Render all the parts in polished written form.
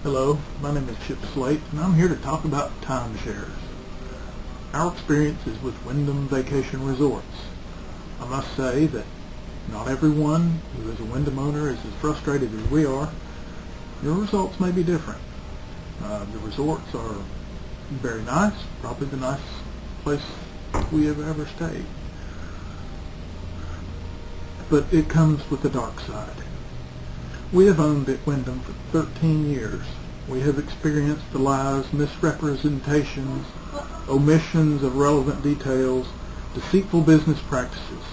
Hello, my name is Chip Slate, and I'm here to talk about timeshares. Our experience is with Wyndham Vacation Resorts. I must say that not everyone who is a Wyndham owner is as frustrated as we are. Your results may be different. The resorts are very nice, probably the nicest place we have ever stayed. But it comes with the dark side. We have owned at Wyndham for 13 years. We have experienced the lies, misrepresentations, omissions of relevant details, deceitful business practices.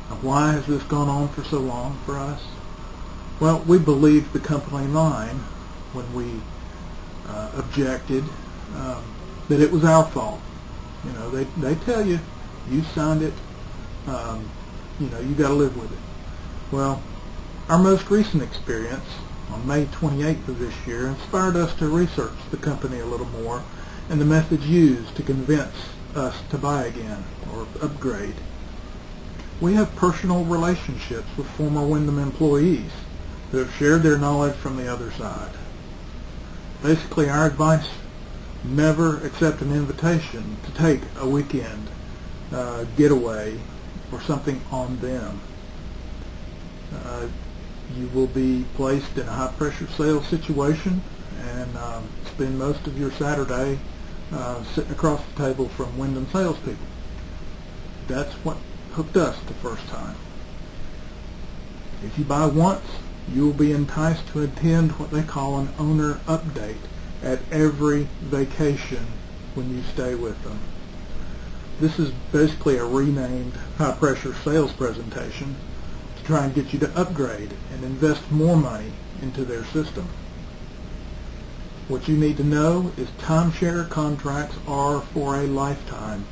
Now, why has this gone on for so long for us? Well, we believed the company line when we objected that it was our fault. You know, they tell you, you signed it, you got to live with it. Well, our most recent experience on May 28th of this year inspired us to research the company a little more and the methods used to convince us to buy again or upgrade. We have personal relationships with former Wyndham employees who have shared their knowledge from the other side. Basically, our advice: never accept an invitation to take a weekend getaway or something on them. You will be placed in a high-pressure sales situation and spend most of your Saturday sitting across the table from Wyndham salespeople. That's what hooked us the first time. If you buy once, you will be enticed to attend what they call an owner update at every vacation when you stay with them. This is basically a renamed high-pressure sales presentation to try and get you to upgrade and invest more money into their system. What you need to know is timeshare contracts are for a lifetime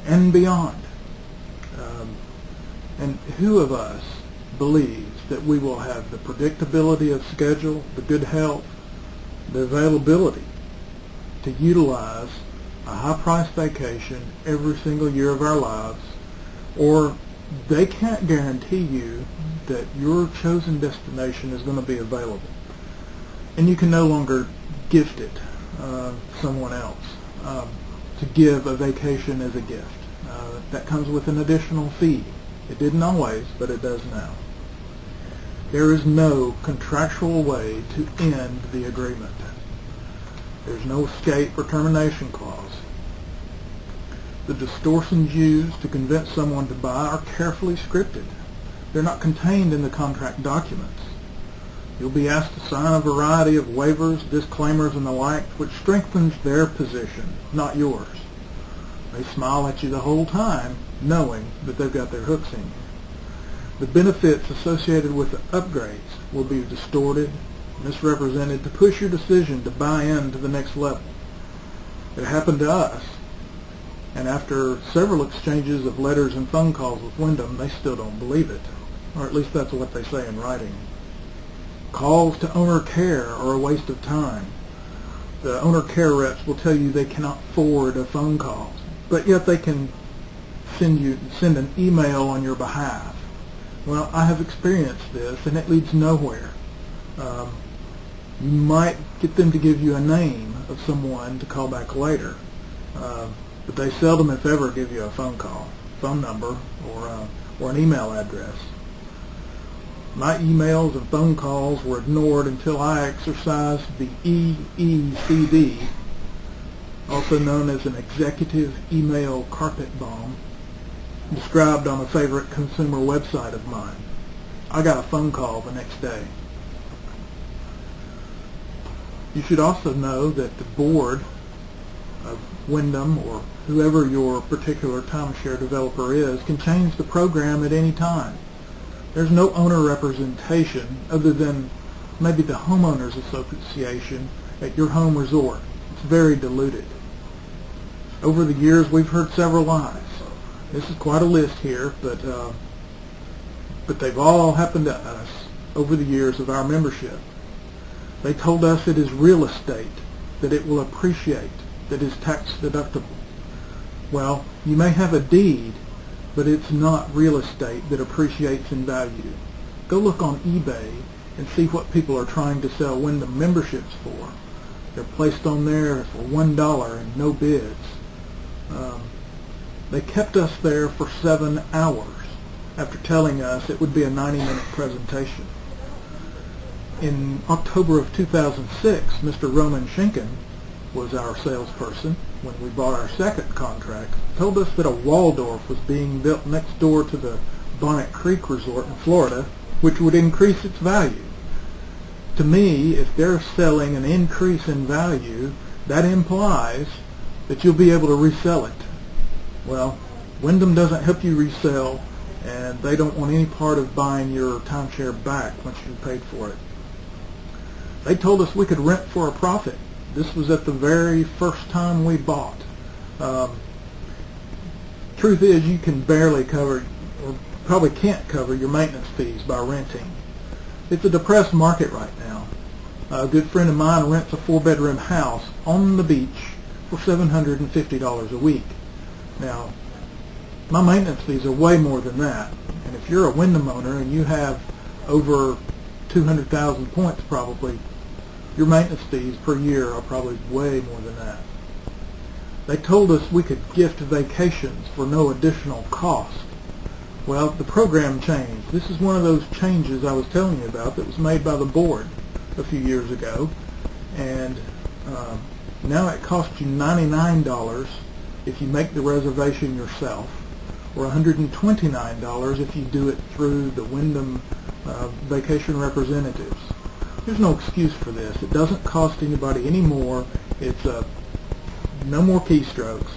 and beyond. And who of us believes that we will have the predictability of schedule, the good health, the availability to utilize a high-priced vacation every single year of our lives? Or they can't guarantee you that your chosen destination is going to be available, and you can no longer gift it someone else to give a vacation as a gift. That comes with an additional fee. It didn't always, but it does now. There is no contractual way to end the agreement. There's no escape or termination clause. The distortions used to convince someone to buy are carefully scripted. They're not contained in the contract documents. You'll be asked to sign a variety of waivers, disclaimers, and the like, which strengthens their position, not yours. They smile at you the whole time, knowing that they've got their hooks in you. The benefits associated with the upgrades will be distorted, misrepresented to push your decision to buy into the next level. It happened to us, and after several exchanges of letters and phone calls with Wyndham, they still don't believe it, or at least that's what they say in writing. Calls to owner care are a waste of time. The owner care reps will tell you they cannot forward a phone call, but yet they can send an email on your behalf. Well, I have experienced this, and it leads nowhere. You might get them to give you a name of someone to call back later, but they seldom, if ever, give you a phone number, or an email address. My emails and phone calls were ignored until I exercised the EECD, also known as an executive email carpet bomb, described on a favorite consumer website of mine. I got a phone call the next day. You should also know that the board of Wyndham, or whoever your particular timeshare developer is, can change the program at any time. There's no owner representation other than maybe the homeowners association at your home resort. It's very diluted. Over the years, we've heard several lies. This is quite a list here, but they've all happened to us over the years of our membership. They told us it is real estate, that it will appreciate, that is tax deductible. Well, you may have a deed, but it's not real estate that appreciates in value. Go look on eBay and see what people are trying to sell Wyndham memberships for. They're placed on there for $1 and no bids. They kept us there for 7 hours after telling us it would be a 90-minute presentation. In October of 2006, Mr. Roman Schinken was our salesperson when we bought our second contract, told us that a Waldorf was being built next door to the Bonnet Creek Resort in Florida, which would increase its value. To me, if they're selling an increase in value, that implies that you'll be able to resell it. Well, Wyndham doesn't help you resell, and they don't want any part of buying your timeshare back once you've paid for it. They told us we could rent for a profit. This was at the very first time we bought. Truth is, you can barely cover, or probably can't cover, your maintenance fees by renting. It's a depressed market right now. A good friend of mine rents a 4-bedroom house on the beach for $750 a week. Now, my maintenance fees are way more than that. And if you're a Wyndham owner and you have over 200,000 points probably, your maintenance fees per year are probably way more than that. They told us we could gift vacations for no additional cost. Well, the program changed. This is one of those changes I was telling you about that was made by the board a few years ago, and now it costs you $99 if you make the reservation yourself, or $129 if you do it through the Wyndham vacation representatives. There's no excuse for this. It doesn't cost anybody any more. It's no more keystrokes.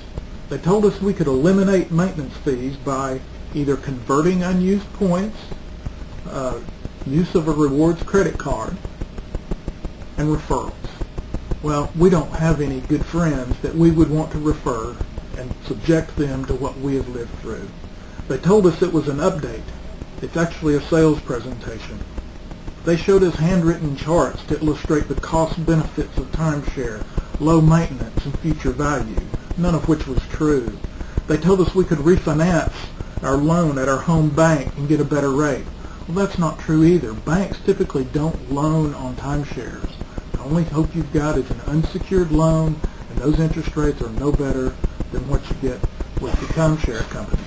They told us we could eliminate maintenance fees by either converting unused points, use of a rewards credit card, and referrals. Well, we don't have any good friends that we would want to refer and subject them to what we have lived through. They told us it was an update. It's actually a sales presentation. They showed us handwritten charts to illustrate the cost benefits of timeshare, low maintenance, and future value, none of which was true. They told us we could refinance our loan at our home bank and get a better rate. Well, that's not true either. Banks typically don't loan on timeshares. The only hope you've got is an unsecured loan, and those interest rates are no better than what you get with the timeshare company.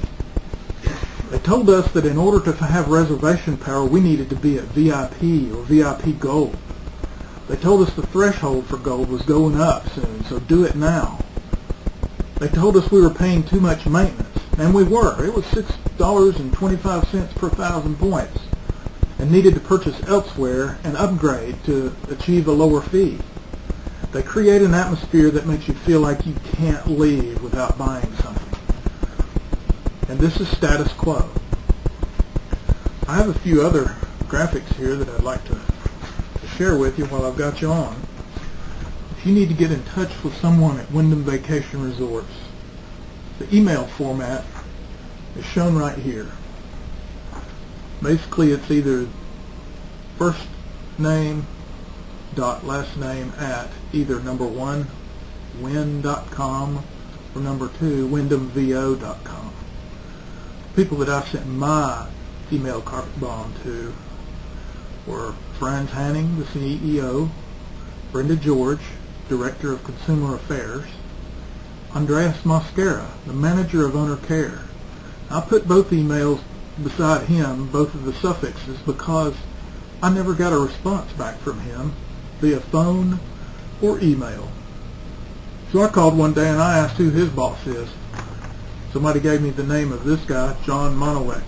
They told us that in order to have reservation power, we needed to be at VIP or VIP Gold. They told us the threshold for Gold was going up soon, so do it now. They told us we were paying too much maintenance, and we were. It was $6.25 per 1,000 points, and needed to purchase elsewhere and upgrade to achieve a lower fee. They create an atmosphere that makes you feel like you can't leave without buying something. And this is status quo. I have a few other graphics here that I'd like to share with you while I've got you on. If you need to get in touch with someone at Wyndham Vacation Resorts, the email format is shown right here. Basically, it's either first name dot last name at either number 1 win.com or number 2 wyndhamvo.com. People that I sent my email carpet bomb to were Franz Hanning, the CEO, Brenda George, Director of Consumer Affairs, Andreas Mosquera, the Manager of Owner Care. I put both emails beside him, both of the suffixes, because I never got a response back from him via phone or email. So I called one day and I asked who his boss is. Somebody gave me the name of this guy, John Monowek.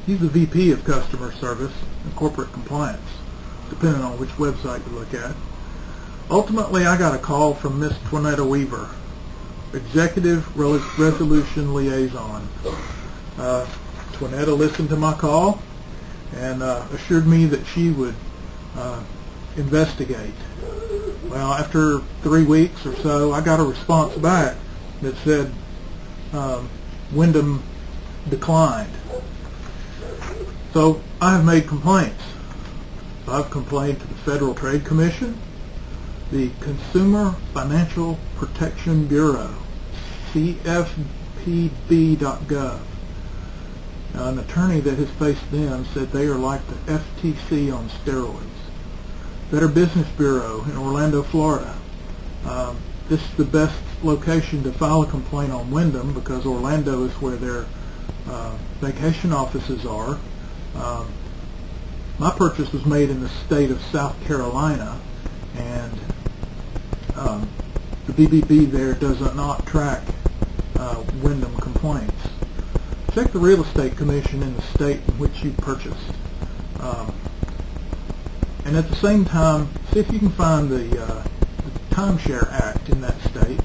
He's the VP of Customer Service and Corporate Compliance, depending on which website you look at. Ultimately, I got a call from Miss Twinetta Weaver, Executive Resolution Liaison. Twinetta listened to my call and assured me that she would investigate. Well, after 3 weeks or so, I got a response back that said Wyndham declined. So I have made complaints. I've complained to the Federal Trade Commission, the Consumer Financial Protection Bureau, CFPB.gov, An attorney that has faced them said they are like the FTC on steroids. Better Business Bureau in Orlando, Florida. This is the best location to file a complaint on Wyndham because Orlando is where their vacation offices are. My purchase was made in the state of South Carolina, and the BBB there does not track Wyndham complaints. Check the real estate commission in the state in which you purchased. And at the same time, see if you can find the Timeshare Act in that state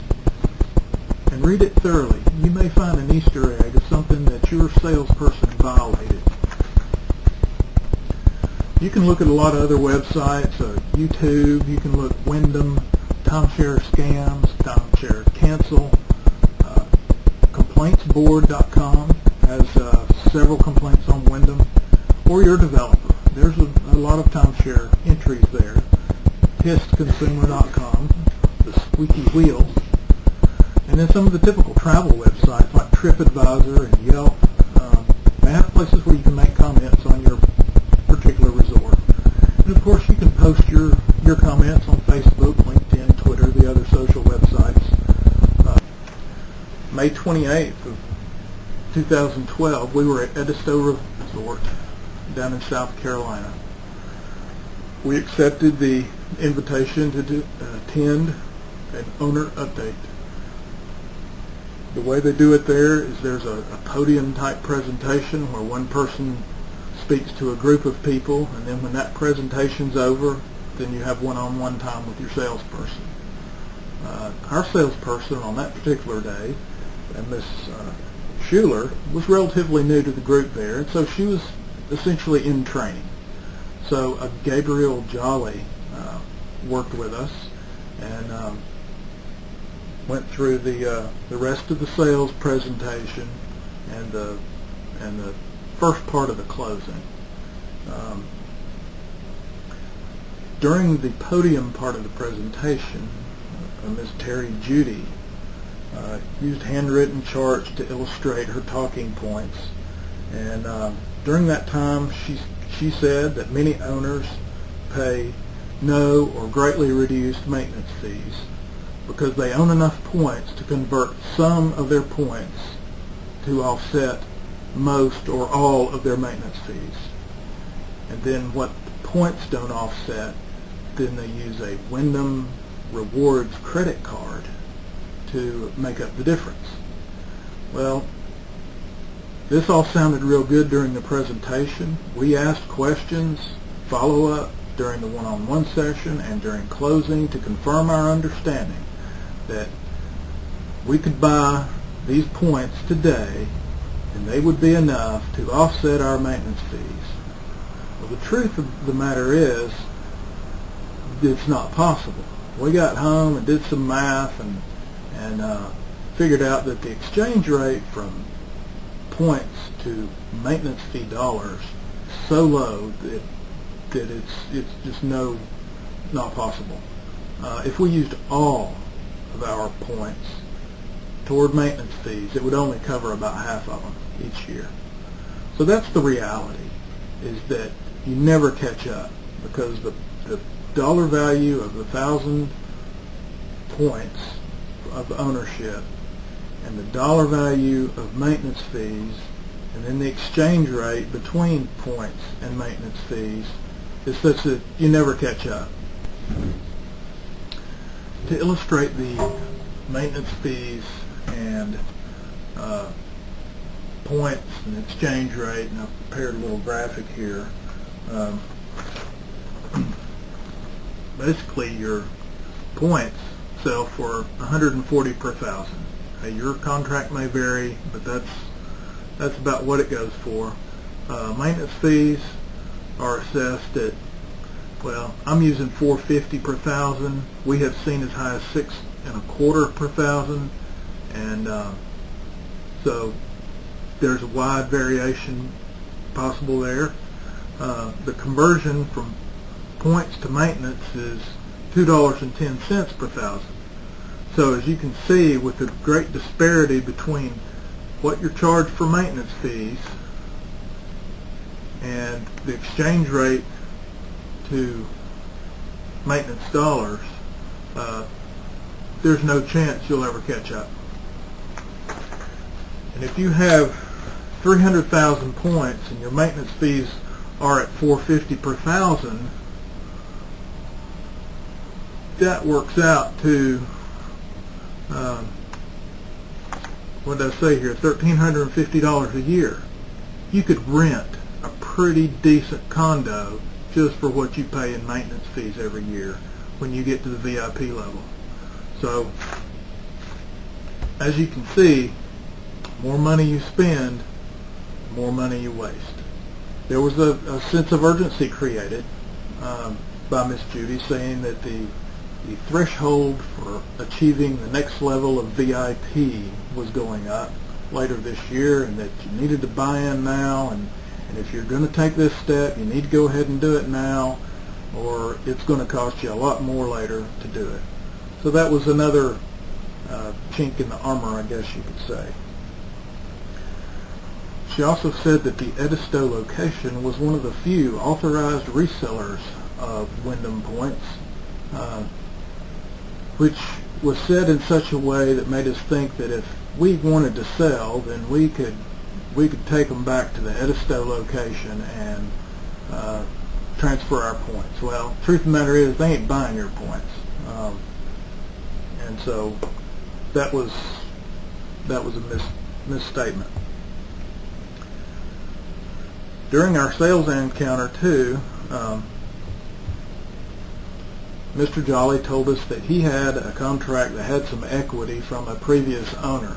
and read it thoroughly. You may find an Easter egg of something that your salesperson violated. You can look at a lot of other websites, YouTube, you can look Wyndham, Timeshare Scams, Timeshare Cancel, complaintsboard.com has several complaints on Wyndham, or your developer. There's a lot of timeshare entries there. PissConsumer.com, the squeaky wheel, and then some of the typical travel websites like TripAdvisor and Yelp. They have places where you can make comments on your particular resort. And of course you can post your comments on Facebook, LinkedIn, Twitter, the other social websites. May 28th of 2012, we were at Edisto Resort down in South Carolina. We accepted the invitation to attend an owner update. The way they do it there is there's a podium type presentation where one person speaks to a group of people, and then when that presentation's over, then you have one-on-one time with your salesperson. Our salesperson on that particular day, and Miss Schuler, was relatively new to the group there, and so she was essentially in training. So Gabriel Jolly worked with us and went through the rest of the sales presentation and the first part of the closing. During the podium part of the presentation, Ms. Terry Judy used handwritten charts to illustrate her talking points, and during that time she said that many owners pay no or greatly reduced maintenance fees because they own enough points to convert some of their points to offset most or all of their maintenance fees. And then what the points don't offset, then they use a Wyndham Rewards credit card to make up the difference. Well, this all sounded real good during the presentation. We asked questions, follow-up during the one-on-one session and during closing to confirm our understanding that we could buy these points today and they would be enough to offset our maintenance fees. Well, the truth of the matter is it's not possible. We got home and did some math and figured out that the exchange rate from points to maintenance fee dollars is so low that it's just not possible. If we used all of our points toward maintenance fees, it would only cover about half of them each year. So that's the reality, is that you never catch up because the dollar value of 1,000 points of ownership and the dollar value of maintenance fees and then the exchange rate between points and maintenance fees is such that you never catch up. To illustrate the maintenance fees and points and exchange rate, and I've prepared a little graphic here. Basically, your points sell for 140 per thousand. Your contract may vary, but that's about what it goes for. Maintenance fees are assessed at, well, I'm using $450 per thousand. We have seen as high as $6.25 per thousand, and so there's a wide variation possible there. The conversion from points to maintenance is $2.10 per thousand. So as you can see, with the great disparity between what you're charged for maintenance fees and the exchange rate to maintenance dollars, there's no chance you'll ever catch up. And if you have 300,000 points and your maintenance fees are at $450 per thousand, that works out to what did I say here, $1,350 a year. You could rent a pretty decent condo just for what you pay in maintenance fees every year when you get to the VIP level. So, as you can see, more money you spend, more money you waste. There was a sense of urgency created by Miss Judy, saying that the threshold for achieving the next level of VIP was going up later this year, and that you needed to buy in now, and if you're going to take this step, you need to go ahead and do it now, or it's going to cost you a lot more later to do it. So that was another chink in the armor, I guess you could say. She also said that the Edisto location was one of the few authorized resellers of Wyndham points, which was said in such a way that made us think that if we wanted to sell, then we could take them back to the Edisto location and transfer our points. Well, truth of the matter is, they ain't buying your points, and so that was a misstatement. During our sales encounter too, Mr. Jolly told us that he had a contract that had some equity from a previous owner.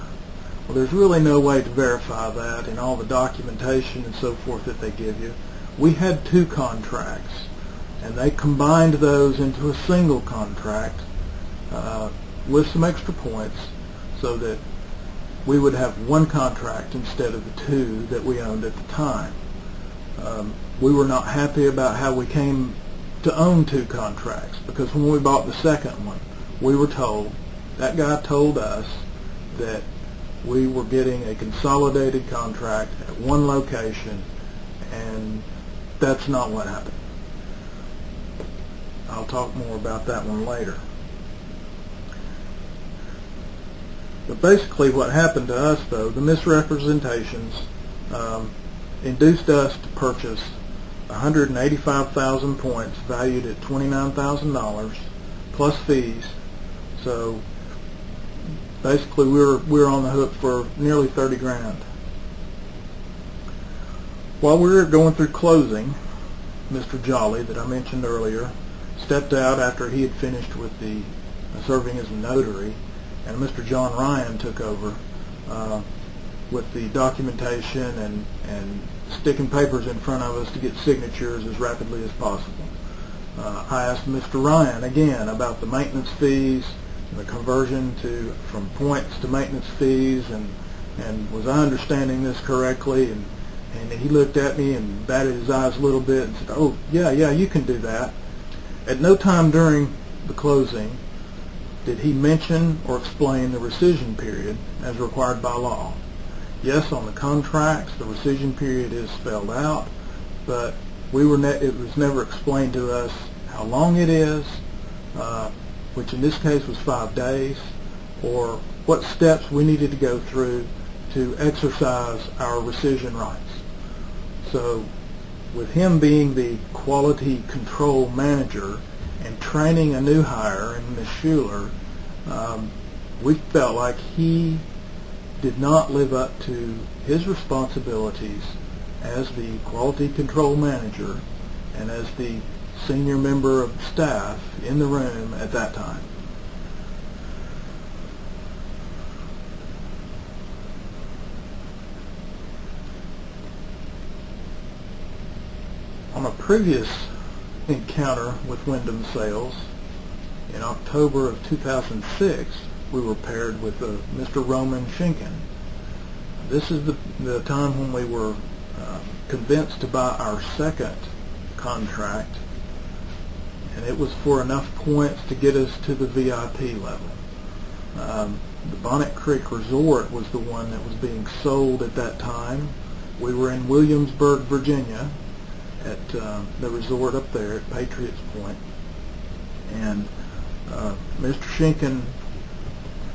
Well, there's really no way to verify that in all the documentation and so forth that they give you. We had two contracts, and they combined those into a single contract with some extra points so that we would have one contract instead of the two that we owned at the time. We were not happy about how we came to own two contracts, because when we bought the second one, we were told, that guy told us that we were getting a consolidated contract at one location, and that's not what happened. I'll talk more about that one later. But basically what happened to us, though, the misrepresentations induced us to purchase 185,000 points valued at $29,000 plus fees. So basically we were on the hook for nearly 30 grand. While we were going through closing, Mr. Jolly, that I mentioned earlier, stepped out after he had finished with the serving as a notary, and Mr. John Ryan took over with the documentation and sticking papers in front of us to get signatures as rapidly as possible. I asked Mr. Ryan again about the maintenance fees and the conversion from points to maintenance fees, and was I understanding this correctly? And he looked at me and batted his eyes a little bit and said, "Oh, yeah, you can do that." At no time during the closing did he mention or explain the rescission period as required by law. Yes, on the contracts, the rescission period is spelled out, but it was never explained to us how long it is, which in this case was 5 days, or what steps we needed to go through to exercise our rescission rights. So with him being the quality control manager and training a new hire in Ms. Schuler, we felt like he did not live up to his responsibilities as the quality control manager and as the senior member of staff in the room at that time. On a previous encounter with Wyndham Sales, in October of 2006, we were paired with Mr. Roman Schinken. This is the time when we were convinced to buy our second contract, and it was for enough points to get us to the VIP level. The Bonnet Creek Resort was the one that was being sold at that time. We were in Williamsburg, Virginia, at the resort up there at Patriots Point. And Mr. Schenken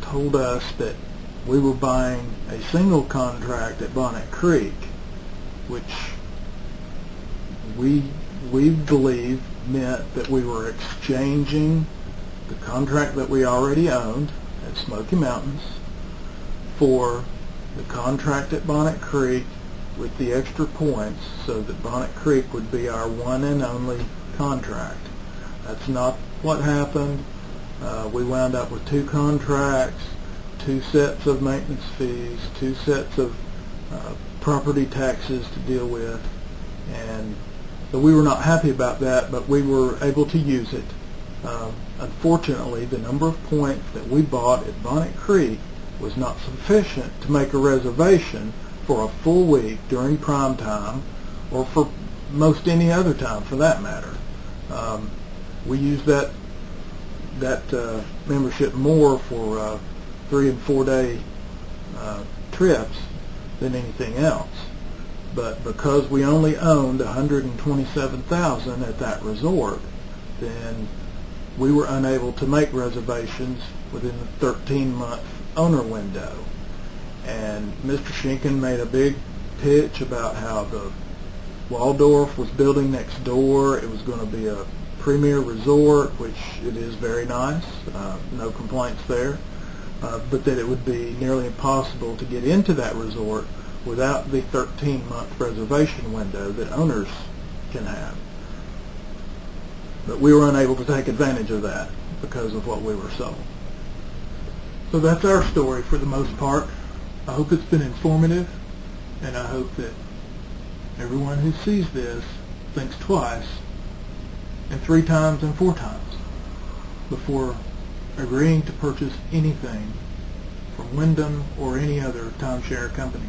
told us that we were buying a single contract at Bonnet Creek, which we believe meant that we were exchanging the contract that we already owned at Smoky Mountains for the contract at Bonnet Creek with the extra points, so that Bonnet Creek would be our one and only contract. That's not what happened. We wound up with two contracts, two sets of maintenance fees, two sets of property taxes to deal with, and so we were not happy about that, but we were able to use it. Unfortunately, the number of points that we bought at Bonnet Creek was not sufficient to make a reservation for a full week during prime time, or for most any other time for that matter. We used that membership more for 3 and 4 day trips than anything else. But because we only owned $127,000 at that resort, then we were unable to make reservations within the 13-month owner window. And Mr. Schenken made a big pitch about how the Waldorf was building next door. It was going to be a premier resort, which it is very nice, no complaints there, but that it would be nearly impossible to get into that resort without the 13-month reservation window that owners can have. But we were unable to take advantage of that because of what we were sold. So that's our story for the most part. I hope it's been informative, and I hope that everyone who sees this thinks twice and 3 times and 4 times before agreeing to purchase anything from Wyndham or any other timeshare company.